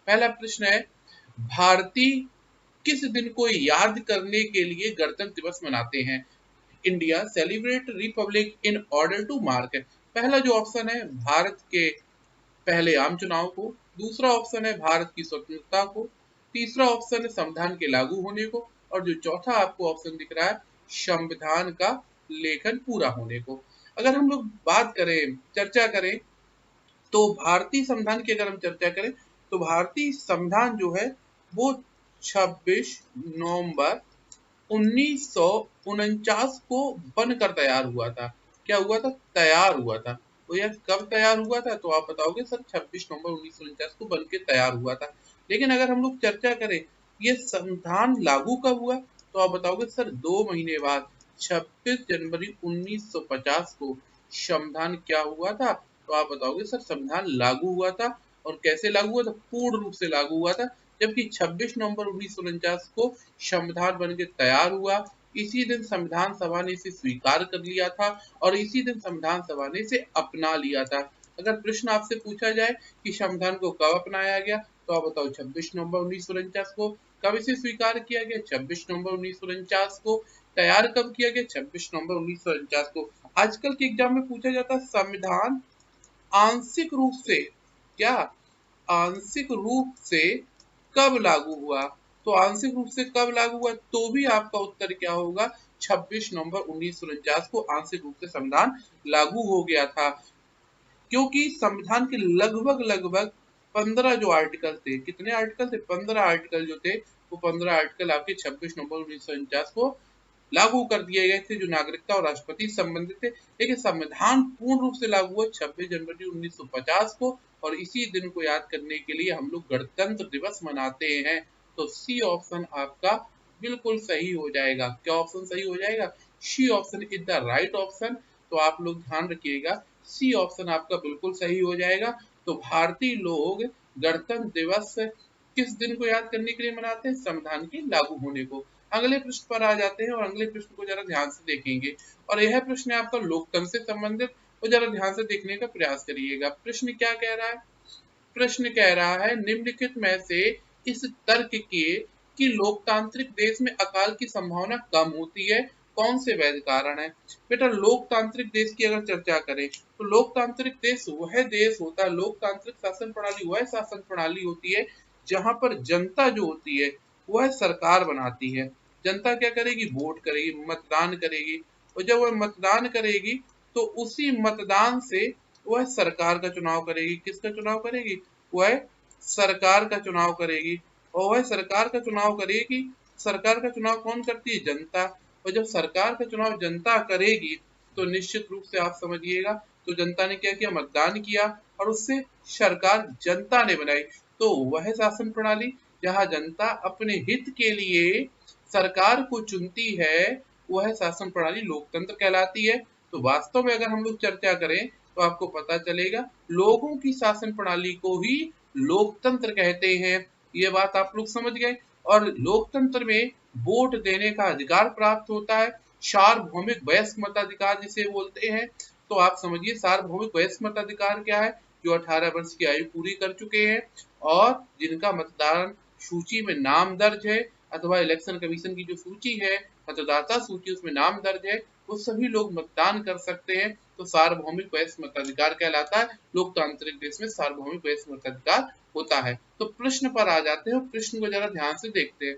पहला प्रश्न है, भारतीय किस दिन को याद करने के लिए गणतंत्र दिवस मनाते हैं? India celebrate republic in order to mark. पहला जो ऑप्शन है भारत के पहले आम चुनाव को, दूसरा ऑप्शन है भारत की स्वतंत्रता को, तीसरा ऑप्शन है संविधान के लागू होने को, और जो चौथा आपको ऑप्शन दिख रहा है संविधान का लेखन पूरा होने को। अगर हम लोग बात करें, चर्चा करें, तो भारतीय संविधान की अगर हम चर्चा करें तो भारतीय संविधान जो है वो 26 नवंबर 1949 को बनकर तैयार हुआ था। क्या हुआ था? तैयार हुआ था। तो यह कब तैयार हुआ था? तो आप बताओगे सर 26 नवंबर 1949 को बन के तैयार हुआ था। लेकिन अगर हम लोग चर्चा करें ये संविधान लागू कब हुआ, तो आप बताओगे सर 2 महीने बाद 26 जनवरी 1950 को संविधान क्या हुआ था? तो आप बताओगे सर संविधान लागू हुआ था। और कैसे लागू हुआ था? पूर्ण रूप से लागू हुआ था। जबकि 26 नवंबर 1949 को संविधान बन के तैयार हुआ। इसी दिन संविधान सभा ने इसे स्वीकार कर लिया था और इसी दिन संविधान सभा ने इसे अपना लिया था। अगर प्रश्न आपसे पूछा जाए कि संविधान को कब अपनाया गया, तो आप बताओ 26 नवंबर 1949 को। कब इसे स्वीकार किया गया? 26 नवंबर 1949 को। तैयार कब किया गया? 26 नवंबर 1949 को। आजकल के एग्जाम में पूछा जाता है संविधान आंशिक रूप से, क्या आंशिक रूप से कब लागू हुआ? तो आंशिक रूप से कब लागू हुआ तो भी आपका उत्तर क्या होगा? 26 नवंबर 1949 को आंशिक रूप से संविधान लागू हो गया था। क्योंकि संविधान के लगभग लगभग 15 जो आर्टिकल थे, कितने आर्टिकल थे? 15 आर्टिकल जो थे, वो 15 आर्टिकल आपके 26 नवंबर 1949 को लागू कर दिए गए थे, जो नागरिकता और राष्ट्रपति से संबंधित थे। लेकिन संविधान पूर्ण रूप से लागू हुआ 26 जनवरी 1950 को, और इसी दिन को याद करने के लिए हम लोग गणतंत्र दिवस मनाते हैं। तो सी ऑप्शन आपका बिल्कुल सही हो जाएगा। क्या ऑप्शन सही हो जाएगा? C option is the right option. तो आप लोग ध्यान रखिएगा, सी ऑप्शन आपका बिल्कुल सही हो जाएगा। तो भारतीय लोग गणतंत्र दिवस किस दिन को याद करने के लिए मनाते हैं? संविधान के लागू होने को। अगले प्रश्न पर आ जाते हैं और अगले प्रश्न को जरा ध्यान से देखेंगे, और यह प्रश्न है आपका लोकतंत्र से संबंधित। तो जरा ध्यान से देखने का प्रयास करिएगा। प्रश्न क्या कह रहा है? प्रश्न कह रहा है निम्नलिखित में से इस तर्क के कि लोकतांत्रिक देश में अकाल की संभावना कम होती है कौन से वैध कारण है? बेटा लोकतांत्रिक देश की अगर चर्चा करें तो लोकतांत्रिक देश वह देश होता है, लोकतांत्रिक शासन प्रणाली वह शासन प्रणाली होती है जहां पर जनता जो होती है वह सरकार बनाती है। जनता क्या करेगी? वोट करेगी, मतदान करेगी, और जब वह मतदान करेगी तो उसी मतदान से वह सरकार का चुनाव करेगी। किसका चुनाव करेगी? वह सरकार का चुनाव करेगी। और वह सरकार का चुनाव करेगी, सरकार का चुनाव कौन करती है? जनता। और जब सरकार का चुनाव जनता करेगी तो निश्चित रूप से आप समझिएगा, तो जनता ने क्या किया? मतदान किया, और उससे सरकार जनता ने बनाई। तो वह शासन प्रणाली जहां जनता अपने हित के लिए सरकार को चुनती है वह शासन प्रणाली लोकतंत्र कहलाती है। तो वास्तव में अगर हम लोग चर्चा करें तो आपको पता चलेगा लोगों की शासन प्रणाली को ही लोकतंत्र कहते हैं। ये बात आप लोग समझ गए। और लोकतंत्र में वोट देने का अधिकार प्राप्त होता है, सार्वभौमिक वयस्क मताधिकार जिसे बोलते हैं। तो आप समझिए सार्वभौमिक वयस्क मताधिकार क्या है? जो 18 वर्ष की आयु पूरी कर चुके हैं और जिनका मतदान सूची में नाम दर्ज है, अथवा इलेक्शन कमीशन की जो सूची है, मतदाता सूची, उसमें नाम दर्ज है, वो सभी लोग मतदान कर सकते हैं। तो सार्वभौमिक वयस्क मताधिकार कहलाता है। लोकतांत्रिक देश में सार्वभौमिक वयस्क मताधिकार होता है। तो प्रश्न पर आ जाते हैं और प्रश्न को जरा ध्यान से देखते हैं।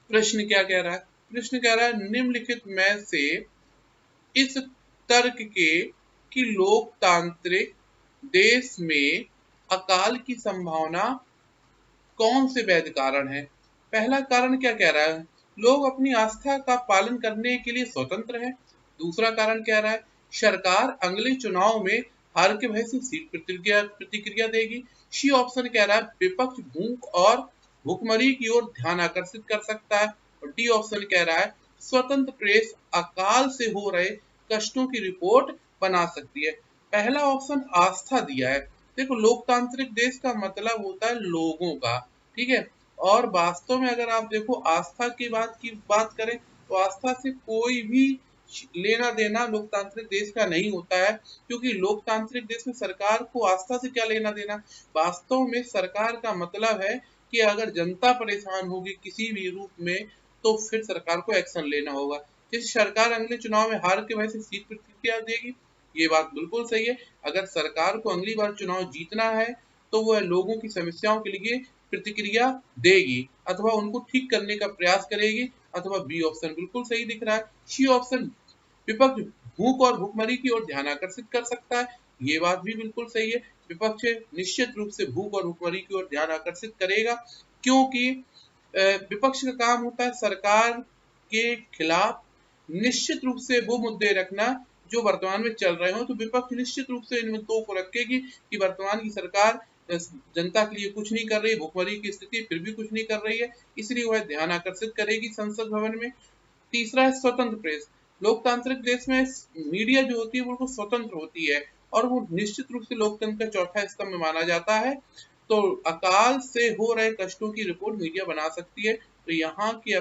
प्रश्न क्या कह रहा है? प्रश्न कह रहा है निम्नलिखित में से इस तर्क के कि लोकतांत्रिक देश में अकाल की संभावना कौन से वैध कारण है? पहला कारण क्या कह रहा है? लोग अपनी आस्था का पालन करने के लिए स्वतंत्र हैं। दूसरा कारण कह रहा है सरकार अगले चुनाव में हार के भय से सीट प्रतिक्रिया प्रतिक्रिया देगी। सी ऑप्शन कह रहा है विपक्ष भूख और भुखमरी की ओर ध्यान आकर्षित कर सकता है। और डी ऑप्शन कह रहा है स्वतंत्र प्रेस अकाल से हो रहे कष्टों की रिपोर्ट बना सकती है। पहला ऑप्शन आस्था दिया है। देखो लोकतांत्रिक देश का मतलब होता है लोगों का, ठीक है। और वास्तव में अगर आप देखो आस्था की बात करें तो आस्था से कोई भी लेना देना लोकतांत्रिक देश का नहीं होता है, क्योंकि लोकतांत्रिक देश में सरकार को आस्था से क्या लेना देना। वास्तव में सरकार का मतलब है कि अगर जनता परेशान होगी किसी भी रूप में तो फिर सरकार को एक्शन लेना होगा। जैसे सरकार अगले चुनाव में हार के वजह से सीट प्रतिक्रिया देगी, ये बात बिल्कुल सही है। अगर सरकार को अगली बार चुनाव जीतना है तो वह लोगों की समस्याओं के लिए प्रतिक्रिया देगी अथवा उनको ठीक करने का प्रयास करेगी, अथवा बी ऑप्शन बिल्कुल सही दिख रहा है। सी ऑप्शन, विपक्ष भूख और भुखमरी की ओर ध्यान आकर्षित कर सकता है, ये बात भी बिल्कुल सही है। विपक्ष निश्चित रूप से भूख और भुखमरी की ओर ध्यान आकर्षित करेगा, क्योंकि विपक्ष का काम होता है सरकार के खिलाफ निश्चित रूप से वो मुद्दे रखना जो वर्तमान में चल रहे हो। तो विपक्ष निश्चित रूप से इन मुद्दों को रखेगी कि वर्तमान की सरकार जनता के लिए कुछ नहीं कर रही, भुखमरी की स्थिति फिर भी कुछ नहीं कर रही है, इसलिए वह ध्यान आकर्षित करेगी संसद भवन में। तीसरा है स्वतंत्र प्रेस। लोकतांत्रिक देश में मीडिया जो होती है वो स्वतंत्र होती है और वो निश्चित रूप से लोकतंत्र का चौथा स्तंभ माना जाता है। तो अकाल से हो रहे कष्टों की रिपोर्ट मीडिया बना सकती है। तो यहाँ की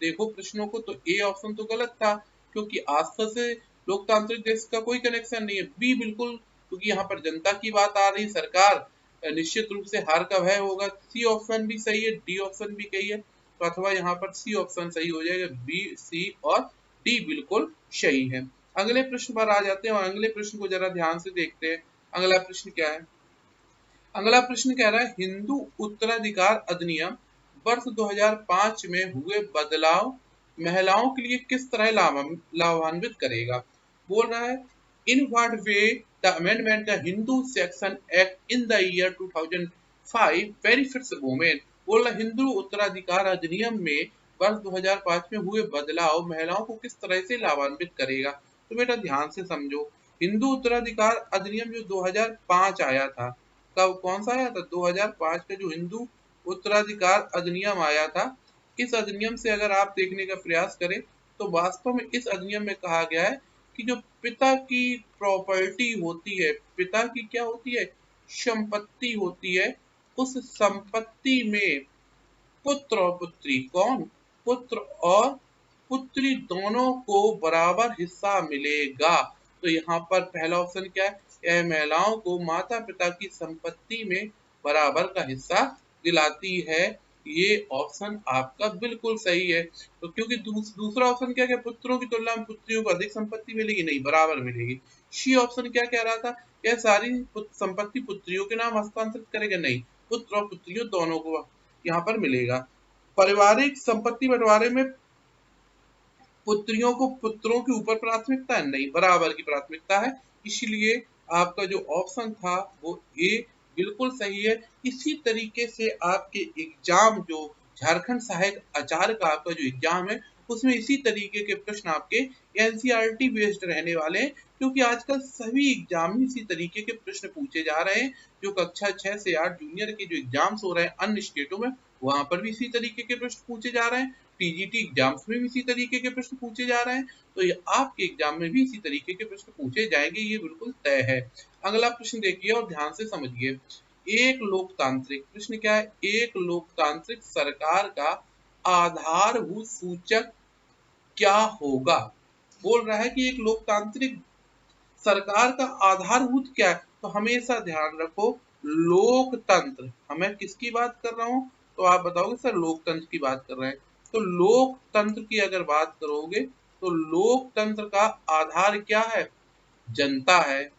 देखो प्रश्नों को, तो ए ऑप्शन तो गलत था, क्योंकि आस्था से लोकतांत्रिक देश का कोई कनेक्शन नहीं है। बी बिल्कुल, क्योंकि यहाँ पर जनता की बात आ रही, सरकार निश्चित रूप से हार का भय होगा। सी ऑप्शन भी सही है, डी ऑप्शन भी सही है, तो अथवा यहाँ पर सी ऑप्शन सही हो जाएगा। बी, सी और डी बिल्कुल सही है। अगले प्रश्न पर आ जाते हैं और अगले प्रश्न को जरा ध्यान से देखते हैं। अगला प्रश्न क्या है? अगला प्रश्न कह रहा है हिंदू उत्तराधिकार अधिनियम वर्ष 2005 में हुए बदलाव महिलाओं के लिए किस तरह लाभान्वित करेगा। बोल रहा है in what way the amendment the Hindu section act in the year 2005 benefits women. बोल रहा हिंदू उत्तराधिकार अधिनियम में वर्ष 2005 में हुए बदलाव महिलाओं को किस तरह से लाभान्वित करेगा। तो बेटा ध्यान से समझो, हिंदू उत्तराधिकार अधिनियम जो 2005 आया था, कब कौन सा आया था? 2005 का जो हिंदू उत्तराधिकार अधिनियम आया था, इस अधिनियम से अगर आप देखने का प्रयास करें तो वास्तव में इस अधिनियम में कहा गया है कि जो पिता की प्रॉपर्टी होती है, पिता की क्या होती है? संपत्ति होती है, उस संपत्ति में पुत्र और पुत्री, कौन? पुत्र और पुत्री दोनों को बराबर हिस्सा मिलेगा। तो यहाँ पर पहला ऑप्शन क्या है? यह महिलाओं को माता पिता की संपत्ति में बराबर का हिस्सा दिलाती है। ये ऑप्शन आपका बिल्कुल सही है। तो क्योंकि दूसरा ऑप्शन क्या क्या, पुत्रों की तुलना में पुत्रियों को अधिक संपत्ति मिलेगी, नहीं, बराबर मिलेगी। सी ऑप्शन क्या कह रहा था? यह सारी संपत्ति पुत्रियों के नाम हस्तांतरित करेगा, नहीं, पुत्र और पुत्रियों दोनों को यहाँ पर मिलेगा। पारिवारिक संपत्ति बंटवारे में पुत्रियों को पुत्रों के ऊपर प्राथमिकता है, नहीं, बराबर की प्राथमिकता है। इसलिए आपका जो ऑप्शन था वो ए बिल्कुल सही है। इसी तरीके से आपके एग्जाम जो झारखंड सहायक आचार्य का आपका जो एग्जाम है उसमें इसी तरीके के प्रश्न आपके एनसीईआरटी बेस्ड रहने वाले हैं, क्योंकि आजकल सभी एग्जाम में इसी तरीके के प्रश्न पूछे जा रहे हैं। जो कक्षा 6 से 8 जूनियर के जो एग्जाम्स हो रहे हैं अन्य स्टेटों में, वहां पर भी इसी तरीके के प्रश्न पूछे जा रहे हैं। टीजीटी एग्जाम्स में भी इसी तरीके के प्रश्न पूछे जा रहे हैं, तो ये आपके एग्जाम में भी इसी तरीके के प्रश्न पूछे जाएंगे, ये बिल्कुल तय है। अगला प्रश्न देखिए और ध्यान से समझिए। एक लोकतांत्रिक, प्रश्न क्या है? एक लोकतांत्रिक सरकार का आधारभूत सूचक क्या होगा। बोल रहा है कि एक लोकतांत्रिक सरकार का आधारभूत क्या है। तो हमेशा ध्यान रखो, लोकतंत्र, हमें किसकी बात कर रहा हूं? तो आप बताओगे सर लोकतंत्र की बात कर रहे हैं। तो लोकतंत्र की अगर बात करोगे तो लोकतंत्र का आधार क्या है? जनता है।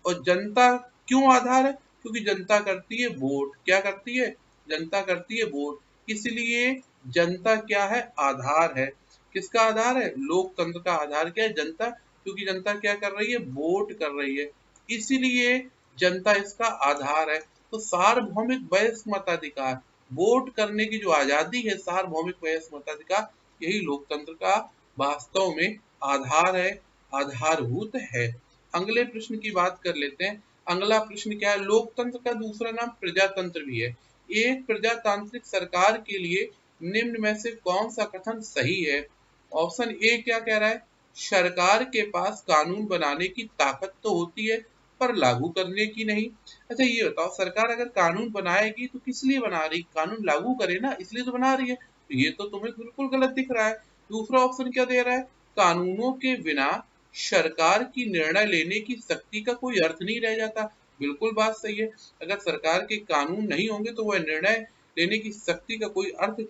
और जनता क्यों आधार है? क्योंकि जनता करती है वोट। क्या करती है? जनता करती है वोट। इसलिए जनता क्या है? आधार है। किसका आधार है? लोकतंत्र का आधार क्या है? जनता, क्योंकि जनता क्या कर रही है? वोट कर रही है, इसीलिए जनता इसका आधार है। तो सार्वभौमिक वयस्क मताधिकार, वोट करने की जो आजादी है, सार्वभौमिक वयस्क मताधिकार, यही लोकतंत्र का वास्तव में आधार है, आधारभूत है। अगले प्रश्न की बात कर लेते हैं। अगला प्रश्न क्या है? लोकतंत्र का दूसरा नाम प्रजातंत्र भी है। एक प्रजातांत्रिक सरकार के लिए निम्न में से कौन सा कथन सही है? ऑप्शन ए क्या कह रहा है? सरकार के पास कानून बनाने की ताकत तो होती है पर लागू करने की नहीं। अच्छा ये बताओ, सरकार अगर कानून बनाएगी तो किस लिए बना रही? कानून लागू करे ना, इसलिए तो बना रही है। तो ये तो तुम्हें बिल्कुल गलत दिख रहा है। दूसरा ऑप्शन क्या दे रहा है? कानूनों के बिना सरकार की निर्णय लेने की शक्ति का कोई अर्थ नहीं रह जाता। बिल्कुल बात सही है। अगर सरकार के कानून नहीं होंगे तो वह निर्णय लेने की शक्ति का कोई अर्थ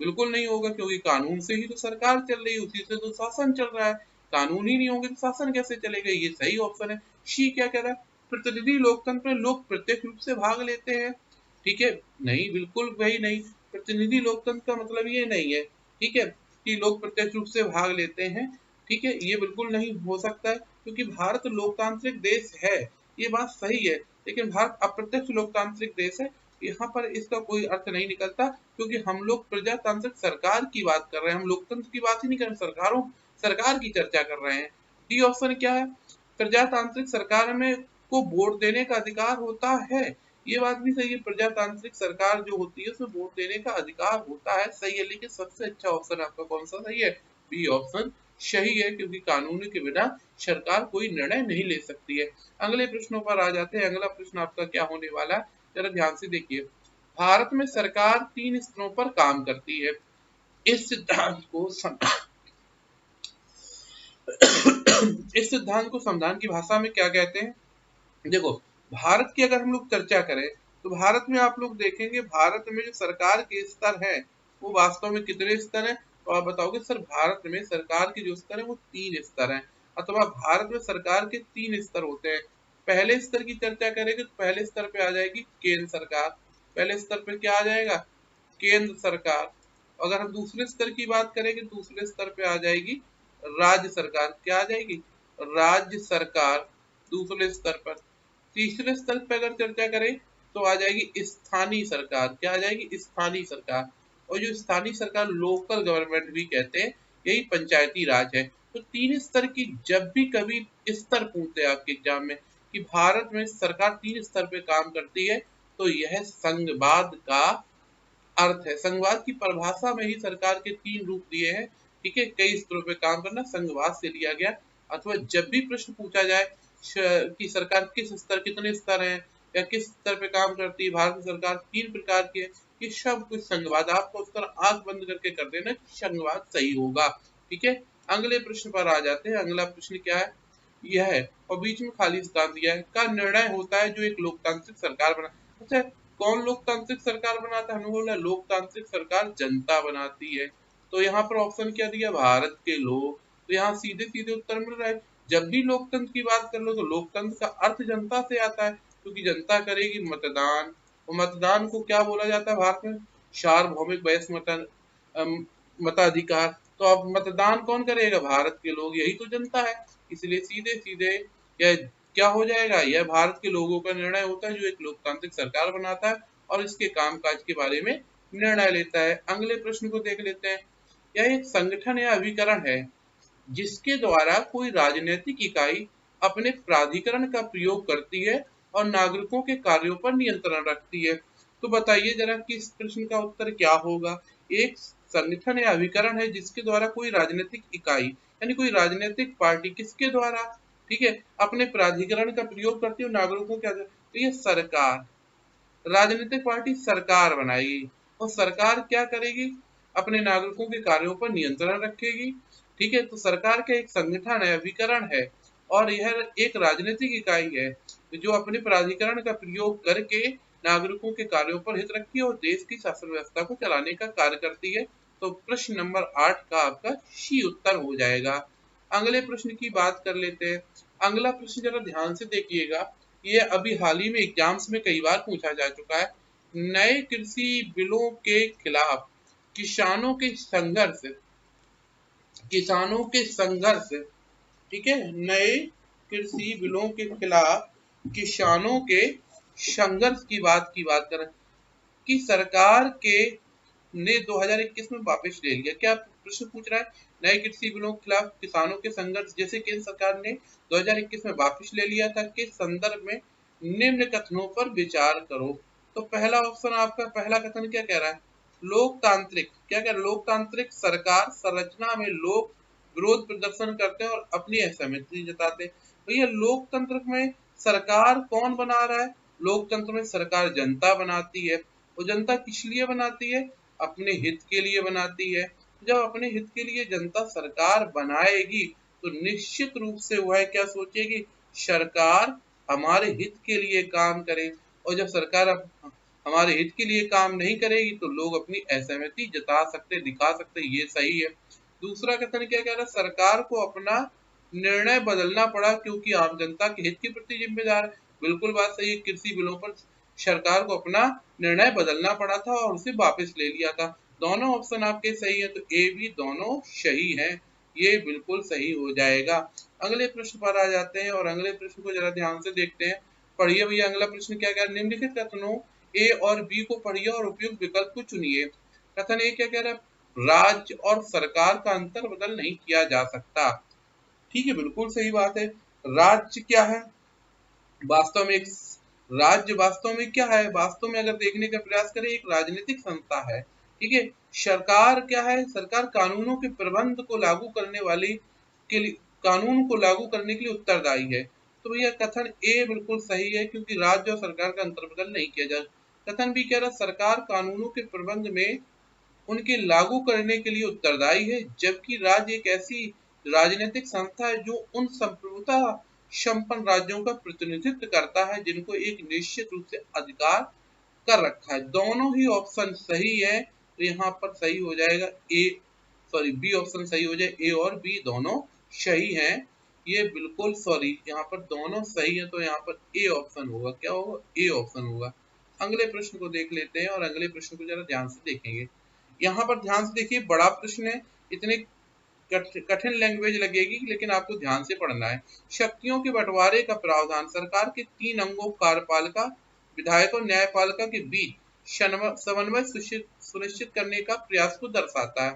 बिल्कुल नहीं होगा, क्योंकि कानून से ही तो सरकार चल रही है, उसी से तो शासन चल रहा है। कानून ही नहीं होंगे तो शासन कैसे चलेगा? ये सही ऑप्शन है। शी क्या कह रहा है? प्रतिनिधि लोकतंत्र में लोग प्रत्यक्ष रूप से भाग लेते हैं। ठीक है, नहीं, बिल्कुल वही नहीं। प्रतिनिधि लोकतंत्र का मतलब ये नहीं है, ठीक है, कि लोग प्रत्यक्ष रूप से भाग लेते हैं। ठीक है, ये बिल्कुल नहीं हो सकता है, क्योंकि भारत लोकतांत्रिक देश है, ये बात सही है, लेकिन भारत अप्रत्यक्ष लोकतांत्रिक देश है। यहाँ पर इसका कोई अर्थ नहीं निकलता, क्योंकि हम लोग प्रजातांत्रिक सरकार की बात कर रहे हैं, हम लोकतंत्र की बात ही नहीं कर रहे, सरकार की चर्चा कर रहे हैं। डी ऑप्शन क्या है? प्रजातांत्रिक सरकार में को वोट देने का अधिकार होता है। ये बात भी सही है, प्रजातांत्रिक सरकार जो होती है उसमें वोट देने का अधिकार होता है, सही है, लेकिन सबसे अच्छा ऑप्शन आपका कौन सा सही है? बी ऑप्शन सही है, क्योंकि कानून के बिना सरकार कोई निर्णय नहीं ले सकती है। अगले प्रश्नों पर आ जाते हैं। अगला प्रश्न आपका क्या होने वाला है, जरा ध्यान से देखिए। भारत में सरकार 3 स्तरों पर काम करती है। इस सिद्धांत को इस सिद्धांत को संविधान की भाषा में क्या कहते हैं? देखो, भारत की अगर हम लोग चर्चा करें तो भारत में आप लोग देखेंगे, भारत में जो सरकार के स्तर है वो वास्तव में कितने स्तर हैं? तो आप बताओगे सर भारत में सरकार के जो स्तर है वो 3 स्तर हैं, अथवा भारत में सरकार के 3 स्तर होते हैं। पहले स्तर की चर्चा करेंगे तो पहले स्तर पे आ जाएगी केंद्र सरकार। पहले स्तर पे क्या आ जाएगा? केंद्र सरकार। अगर हम दूसरे स्तर की बात करेंगे, दूसरे स्तर पे आ जाएगी राज्य सरकार। क्या आ जाएगी? राज्य सरकार दूसरे स्तर पर। तीसरे स्तर पर अगर चर्चा करें तो आ जाएगी स्थानीय सरकार। क्या आ जाएगी? स्थानीय सरकार। और जो स्थानीय सरकार लोकल गवर्नमेंट भी कहते हैं, यही पंचायती राज है। तो 3 स्तर की जब भी कभी स्तर पूछते हैं आपके एग्जाम में कि भारत में सरकार 3 स्तर पे काम करती है, तो यह संघवाद का अर्थ है। संघवाद की परिभाषा में ही सरकार के 3 रूप दिए हैं। ठीक है, कई स्तरों पे काम करना संघवाद से लिया गया। अथवा जब भी प्रश्न पूछा जाए कि सरकार किस स्तर, कितने स्तर हैं या किस स्तर पे काम करती है, भारत की सरकार 3 प्रकार की है, ये सब कुछ संघवाद। आपको उत्तर आंख बंद करके कर देना कि संघवाद सही होगा। ठीक है, अगले प्रश्न पर आ जाते हैं। अगला प्रश्न क्या है? यह है, और बीच में खाली स्थान दिया है, का निर्णय होता है जो एक लोकतांत्रिक सरकार बना। अच्छा, कौन लोकतांत्रिक सरकार बनाता है? हमने बोला लोकतांत्रिक सरकार जनता बनाती है। तो यहाँ पर ऑप्शन क्या दिया? भारत के लोग। तो यहाँ सीधे सीधे उत्तर मिल रहा है। जब भी लोकतंत्र की बात कर लो तो लोकतंत्र का अर्थ जनता से आता है, क्योंकि जनता करेगी मतदान। और मतदान को क्या बोला जाता है भारत में? सार्वभौमिक वयस्क मताधिकार। तो अब मतदान कौन करेगा? भारत के लोग, यही तो जनता है। इसलिए सीधे सीधे यह क्या हो जाएगा? यह भारत के लोगों का निर्णय होता है जो एक लोकतांत्रिक सरकार बनाता है और इसके कामकाज के बारे में निर्णय लेता है। अगले प्रश्न को देख लेते हैं। यह एक संगठन या अभिकरण है जिसके द्वारा कोई राजनीतिक इकाई अपने प्राधिकरण का प्रयोग करती है और नागरिकों के कार्यों पर नियंत्रण रखती है। तो बताइए जरा कि इस प्रश्न का उत्तर क्या होगा? एक संगठन या अभिकरण है जिसके द्वारा कोई राजनीतिक इकाई यानी कोई राजनीतिक पार्टी किसके द्वारा, ठीक है, अपने प्राधिकरण का प्रयोग करती है और नागरिकों के, तो ये सरकार, राजनीतिक पार्टी सरकार बनाएगी और सरकार क्या करेगी? अपने नागरिकों के कार्यों पर नियंत्रण रखेगी। ठीक है, तो सरकार का एक संगठन है, अभिकरण है, और यह एक राजनीतिक इकाई है जो अपने प्राधिकरण का प्रयोग करके नागरिकों के कार्यों पर हित रखती है और देश की शासन व्यवस्था को चलाने का कार्य करती है। तो प्रश्न नंबर 8 का आपका सी उत्तर हो जाएगा। अगले प्रश्न की बात कर लेते हैं। अगला प्रश्न जरा ध्यान से देखिएगा, ये अभी हाल ही में एग्जाम्स में कई बार पूछा जा चुका है। नए कृषि बिलों के खिलाफ किसानों के संघर्ष, किसानों के संघर्ष, ठीक है, नए कृषि बिलों के खिलाफ किसानों के संघर्ष की बात करें कि सरकार के ने 2021 में वापस ले लिया। क्या प्रश्न पूछ रहा है? नए कृषि बिलों के खिलाफ किसानों के संघर्ष जैसे केंद्र सरकार ने 2021 में वापस ले लिया था के संदर्भ में निम्न कथनों पर विचार करो। तो पहला ऑप्शन आपका, पहला कथन क्या कह रहा है? लोकतांत्रिक, क्या कह रहा है? लोकतांत्रिक सरकार संरचना में लोग विरोध प्रदर्शन करते हैं और अपनी असहमति जताते हैं। तो ये लोकतंत्र में सरकार कौन बना रहा है? लोकतंत्र में सरकार जनता बनाती है। और जनता किस लिए बनाती है? अपने हित के लिए बनाती है। जब अपने हित के लिए जनता सरकार बनाएगी तो निश्चित रूप से वह क्या सोचेगी, सरकार हमारे हित के लिए काम करे। और जब सरकार हमारे हित के लिए काम नहीं करेगी तो लोग अपनी असहमति जता सकते, दिखा सकते, ये सही है। दूसरा कथन क्या कह रहा है, सरकार को अपना निर्णय बदलना पड़ा क्योंकि आम जनता के हित के प्रति जिम्मेदार है। बिल्कुल बात सही है, कृषि बिलों पर सरकार को अपना निर्णय बदलना पड़ा था और उसे वापस ले लिया था। दोनों ऑप्शन आपके सही है, तो ए बी दोनों सही है, ये बिल्कुल सही हो जाएगा। अगले प्रश्न पर आ जाते हैं और अगले प्रश्न को जरा ध्यान से देखते हैं। पढ़िए भैया, अगला प्रश्न क्या कह रहा है, निम्नलिखित कथनों ए और बी को पढ़िए और उपयुक्त विकल्प को चुनिए। कथन ए क्या कह रहा है, राज्य और सरकार का अंतर बदल नहीं किया जा सकता। ठीक है, बिल्कुल सही बात है। राज्य क्या है, वास्तव में एक राज्य वास्तव में क्या है, वास्तव में अगर देखने का प्रयास करें एक राजनीतिक संस्था है। ठीक है, सरकार क्या है, सरकार कानूनों के प्रबंध को लागू करने वाली के लिए, कानून को लागू करने के लिए उत्तरदायी है। तो भैया कथन ए बिल्कुल सही है क्योंकि राज्य और सरकार का अंतर बदल नहीं किया जा। कथन बी कह रहा सरकार कानूनों के प्रबंध में उनके लागू करने के लिए उत्तरदायी है, जबकि राज्य एक ऐसी राजनीतिक संस्था है जो उन संप्रभुता संपन्न राज्यों का प्रतिनिधित्व करता है जिनको एक निश्चित रूप से अधिकार कर रखा है। दोनों ही ऑप्शन सही है, तो यहाँ पर सही हो जाएगा ए, सॉरी बी ऑप्शन सही हो जाए, ए और बी दोनों सही हैं। ये बिल्कुल सॉरी, यहाँ पर दोनों सही है तो यहाँ पर ए ऑप्शन होगा, क्या होगा, ए ऑप्शन होगा। अगले प्रश्न को देख लेते हैं और अगले प्रश्न को जरा ध्यान से देखेंगे। यहाँ पर ध्यान से देखिए, बड़ा प्रश्न है, इतने कठिन लैंग्वेज लगेगी लेकिन आपको ध्यान से पढ़ना है। शक्तियों के बंटवारे का प्रावधान सरकार के 3 अंगों कार्यपालिका, विधायक और न्यायपालिका के बीच समन्वय सुनिश्चित करने का प्रयास को दर्शाता है।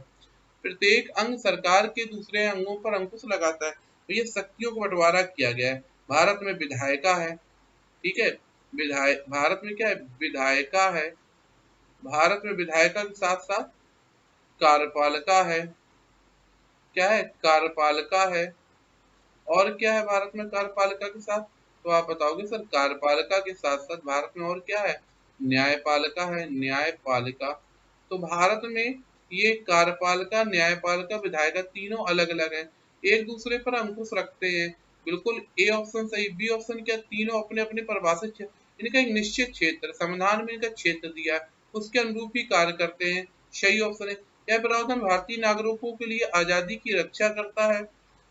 प्रत्येक अंग सरकार के दूसरे अंगों पर अंकुश लगाता है। तो ये शक्तियों का बंटवारा किया गया है। भारत में विधायिका है, ठीक है, विधायक भारत में क्या है, विधायिका है, भारत में विधायिका के साथ साथ कार्यपालिका है, क्या है, कार्यपालिका है, और क्या है भारत में कार्यपालिका के साथ, तो आप बताओगे सर कार्यपालिका के साथ साथ भारत में और क्या है, न्यायपालिका है, न्यायपालिका। तो भारत में ये कार्यपालिका, न्यायपालिका, विधायिका तीनों अलग अलग है, एक दूसरे पर अंकुश रखते हैं। बिल्कुल ए ऑप्शन सही। बी ऑप्शन क्या, तीनों अपने अपने परिभाषित इनका एक निश्चित क्षेत्र, संविधान में इनका क्षेत्र दिया है, उसके अनुरूप ही कार्य करते हैं, सही ऑप्शन है। यह प्रावधान भारतीय नागरिकों के लिए आजादी की रक्षा करता है,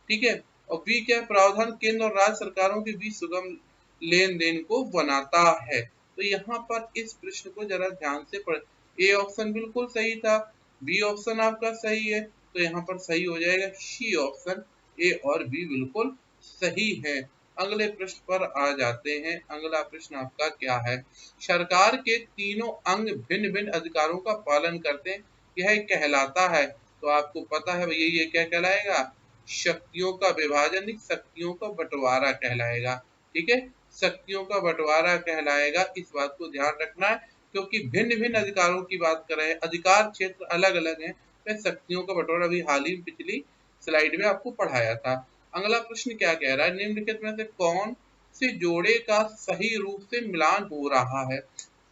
ठीक है। और बी क्या है, प्रावधान केंद्र और राज्य सरकारों के बीच सुगम लेन देन को बनाता है। तो यहाँ पर इस प्रश्न को जरा ध्यान से पढ़, ए ऑप्शन बिल्कुल सही था, बी ऑप्शन आपका सही है, तो यहाँ पर सही हो जाएगा सी ऑप्शन, ए और बी बिल्कुल सही है। अगले प्रश्न पर आ जाते हैं। अगला प्रश्न आपका क्या है, सरकार के तीनों अंग भिन्न भिन्न अधिकारों का पालन करते हैं, यह कहलाता है। तो आपको पता है भैया ये क्या कहलाएगा, शक्तियों का विभाजन, शक्तियों का बंटवारा कहलाएगा, ठीक है, शक्तियों का बंटवारा कहलाएगा। इस बात को ध्यान रखना है क्योंकि भिन्न भिन्न अधिकारों की बात कर रहे हैं, अधिकार क्षेत्र अलग अलग है, तो शक्तियों का बंटवारा भी हाल ही पिछली स्लाइड में आपको पढ़ाया था। अगला प्रश्न क्या कह रहा है, निम्नलिखित में से कौन से जोड़े का सही रूप से मिलान हो रहा है।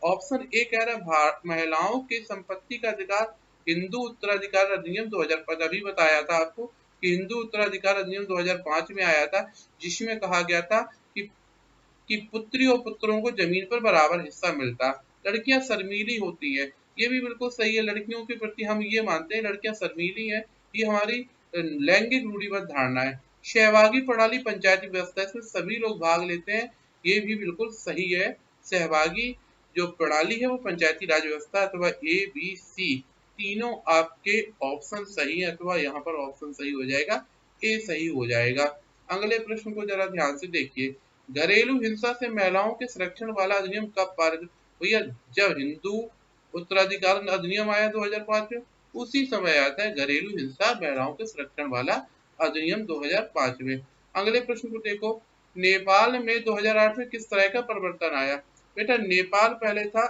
ऑप्शन ए कह रहा है महिलाओं के संपत्ति का अधिकार, हिंदू उत्तराधिकार अधिनियम 2005, अभी बताया था आपको कि हिंदू उत्तराधिकार अधिनियम 2005 में आया था, जिसमें कहा गया था कि पुत्री और पुत्रों को जमीन पर बराबर हिस्सा मिलता। लड़कियां शर्मीली होती है, ये भी बिल्कुल सही है, लड़कियों के प्रति हम ये मानते हैं लड़कियां शर्मीली है, ये हमारी लैंगिक रूढ़िबद्ध धारणा है। सहभागी प्रणाली पंचायती व्यवस्था, इसमें सभी लोग भाग लेते हैं, ये भी बिल्कुल सही है। सहभागी जो प्रणाली है वो पंचायती राज व्यवस्था, अथवा ए बी सी तीनों आपके ऑप्शन सही है, अथवा यहाँ पर ऑप्शन सही हो जाएगा, ए सही हो जाएगा। अगले प्रश्न को जरा ध्यान से देखिए, घरेलू हिंसा से महिलाओं के संरक्षण वाला अधिनियम कब पारित, भैया जब हिंदू उत्तराधिकार अधिनियम आया 2005 में, उसी समय आता है घरेलू हिंसा महिलाओं के संरक्षण वाला अधिनियम 2005 में। अगले प्रश्न को देखो, नेपाल में 2008 में किस तरह का परिवर्तन आया। बेटा नेपाल पहले था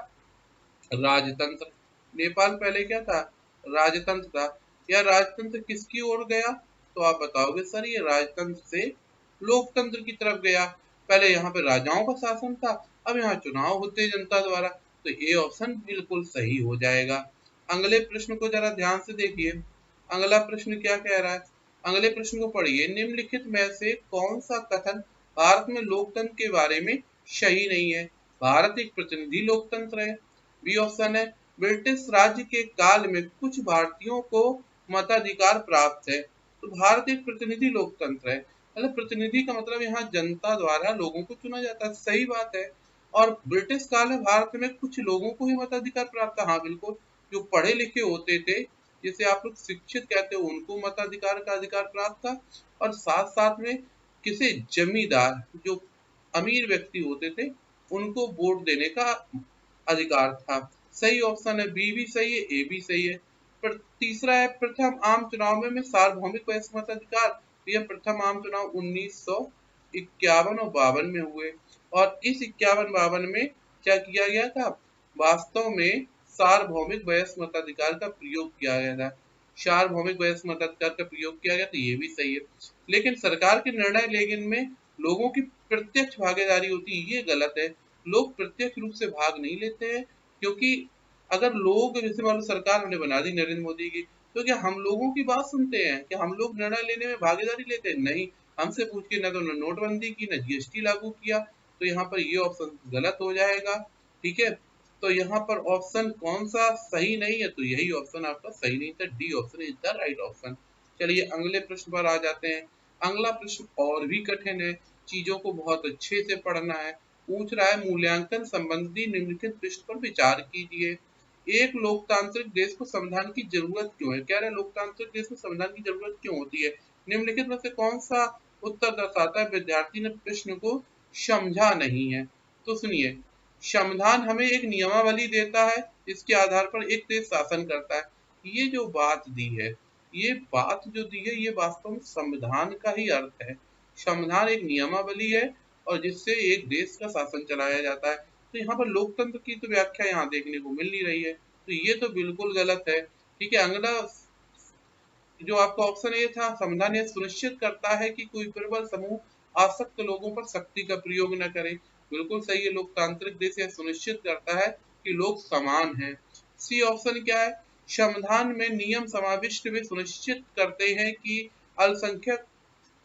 राजतंत्र, नेपाल पहले क्या था, राजतंत्र था। यह राजतंत्र किसकी ओर गया, तो आप बताओगे सर ये राजतंत्र से लोकतंत्र की तरफ गया। पहले यहाँ पे राजाओं का शासन था, अब यहाँ चुनाव होते जनता द्वारा, तो ये ऑप्शन बिल्कुल सही हो जाएगा। अगले प्रश्न को जरा ध्यान से देखिए, अगला प्रश्न क्या कह रहा है, अगले प्रश्न को पढ़िए। निम्नलिखित में से कौन सा कथन भारत में लोकतंत्र के बारे में सही नहीं है? भारत एक प्रतिनिधि लोकतंत्र है। बी ऑप्शन है, ब्रिटिश राज्य के काल में कुछ भारतीयों को मताधिकार प्राप्त है। तो भारत एक प्रतिनिधि लोकतंत्र है, मतलब प्रतिनिधि का मतलब यहाँ जनता द्वारा लोगों को चुना जाता है, सही बात है। और ब्रिटिश काल में भारत में कुछ लोगों को ही मताधिकार प्राप्त था, हाँ बिल्कुल, जो पढ़े लिखे होते थे, जिसे आप लोग शिक्षित कहते हो, उनको मताधिकार का अधिकार प्राप्त था। और साथ साथ में किसी जमींदार जो अमीर व्यक्ति होते थे उनको वोट देने का अधिकार था। सही ऑप्शन है, बी भी सही है, ए भी सही है। पर तीसरा है, प्रथम आम चुनाव में सार्वभौमिक वयस्क मताधिकार। यह प्रथम आम चुनाव 1951 और 52 में हुए, और इस 51-52 में क्या किया गया था, वास्तव में सार्वभौमिक वयस्क मताधिकार का प्रयोग किया गया था। सार्वभौमिक वयस्क मताधिकार का प्रयोग किया गया, तो ये भी सही है। लेकिन सरकार के निर्णय लेने में लोगों की प्रत्यक्ष भागीदारी होती है, ये गलत है। लोग प्रत्यक्ष रूप से भाग नहीं लेते हैं, क्योंकि अगर लोग, जैसे मान लो सरकार हमने बना दी नरेंद्र मोदी की, तो क्या हम लोगों की बात सुनते हैं? क्या हम लोग निर्णय लेने में भागीदारी लेते हैं? नहीं। हमसे पूछ के न तो नोटबंदी की, न जीएसटी लागू किया, तो यहाँ पर ये ऑप्शन गलत हो जाएगा। ठीक है, तो यहाँ पर ऑप्शन कौन सा सही नहीं है, तो यही ऑप्शन आपका सही नहीं था, D option is the right option. चलिए अगले प्रश्न पर आ जाते हैं। अगला प्रश्न और भी कठिन है, चीजों को बहुत अच्छे से पढ़ना है। पूछ रहा है, मूल्यांकन संबंधी निम्नलिखित पृष्ठ पर विचार कीजिए। एक लोकतांत्रिक देश को संविधान की जरूरत क्यों है? कह रहे हैं लोकतांत्रिक देश में संविधान की जरूरत क्यों होती है? निम्नलिखित में से कौन सा उत्तर दर्शाता है? विद्यार्थी ने प्रश्न को समझा नहीं है। तो सुनिए, संविधान हमें एक नियमावली देता है, इसके आधार पर एक देश शासन करता है। ये जो बात दी है, ये बात जो दी है, ये वास्तव में संविधान का ही अर्थ है। संविधान एक नियमावली है और जिससे एक देश का शासन चलाया जाता है। तो यहाँ पर लोकतंत्र की तो व्याख्या यहाँ देखने को मिल नहीं रही है, तो ये तो बिल्कुल गलत है। ठीक है, अगला जो आपका ऑप्शन ए था, संविधान यह सुनिश्चित करता है कि कोई प्रबल समूह आसक्त लोगों पर शक्ति का प्रयोग न करे। बिल्कुल सही है, लोकतांत्रिक देश यह सुनिश्चित करता है कि लोग समान हैं। सी ऑप्शन क्या है, संविधान में नियम समाविष्ट वे सुनिश्चित करते हैं कि अल्पसंख्यक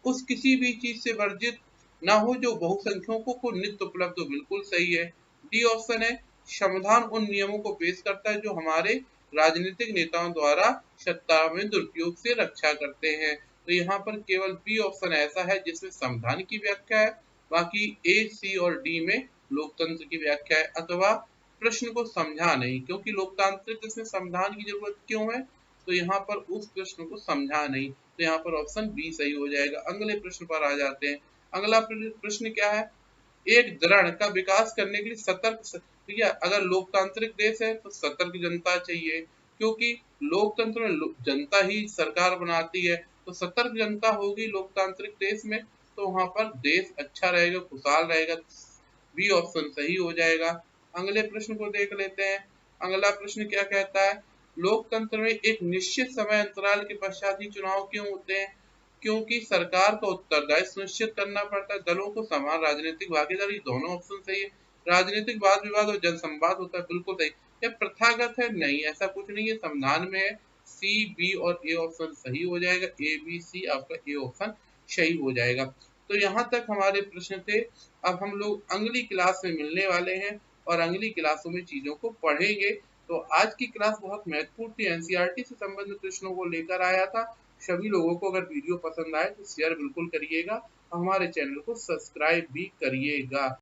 उस किसी भी चीज से वर्जित ना हो जो बहुसंख्यकों को नित्य उपलब्ध हो। बिल्कुल सही है। डी ऑप्शन है, संविधान उन नियमों को पेश करता है जो हमारे राजनीतिक नेताओं द्वारा सत्ता में दुरुपयोग से रक्षा करते हैं। तो यहाँ पर केवल बी ऑप्शन ऐसा है जिसमें संविधान की व्याख्या है, बाकी ए, सी और डी में लोकतंत्र की व्याख्या है, अथवा प्रश्न को समझा नहीं, क्योंकि लोकतांत्रिक जिसमें संविधान की जरूरत क्यों है, तो यहाँ पर उस प्रश्न को समझा नहीं, तो यहाँ पर ऑप्शन बी सही हो जाएगा। अगले प्रश्न पर आ जाते हैं। अगला प्रश्न क्या है, एक दृढ़ का विकास करने के लिए सतर्क, ठीक है, अगर लोकतांत्रिक देश है तो सतर्क जनता चाहिए, क्योंकि लोकतंत्र में जनता ही सरकार बनाती है, तो सतर्क जनता होगी लोकतांत्रिक देश में, तो वहां पर देश अच्छा रहेगा, खुशहाल रहेगा। बी ऑप्शन सही हो जाएगा। अगले प्रश्न को देख लेते हैं। अगला प्रश्न क्या कहता है, लोकतंत्र में एक निश्चित समय अंतराल के पश्चात ही चुनाव क्यों होते हैं? क्योंकि सरकार का उत्तरदायित्व सुनिश्चित करना पड़ता है, दलों को समान राजनीतिक भागीदारी, दोनों ऑप्शन सही है। राजनीतिक वाद विवाद और जनसंवाद होता है, बिल्कुल सही। यह प्रथागत है? नहीं, ऐसा कुछ नहीं है, संविधान में है। सी, बी और ए ऑप्शन सही हो जाएगा, ए बी सी आपका ए ऑप्शन सही हो जाएगा। तो यहाँ तक हमारे प्रश्न थे। अब हम लोग अगली क्लास में मिलने वाले हैं और अगली क्लासों में चीजों को पढ़ेंगे। तो आज की क्लास बहुत महत्वपूर्ण थी, एनसीईआरटी से संबंधित प्रश्नों को लेकर आया था। सभी लोगों को अगर वीडियो पसंद आए तो शेयर बिल्कुल करिएगा, हमारे चैनल को सब्सक्राइब भी करिएगा।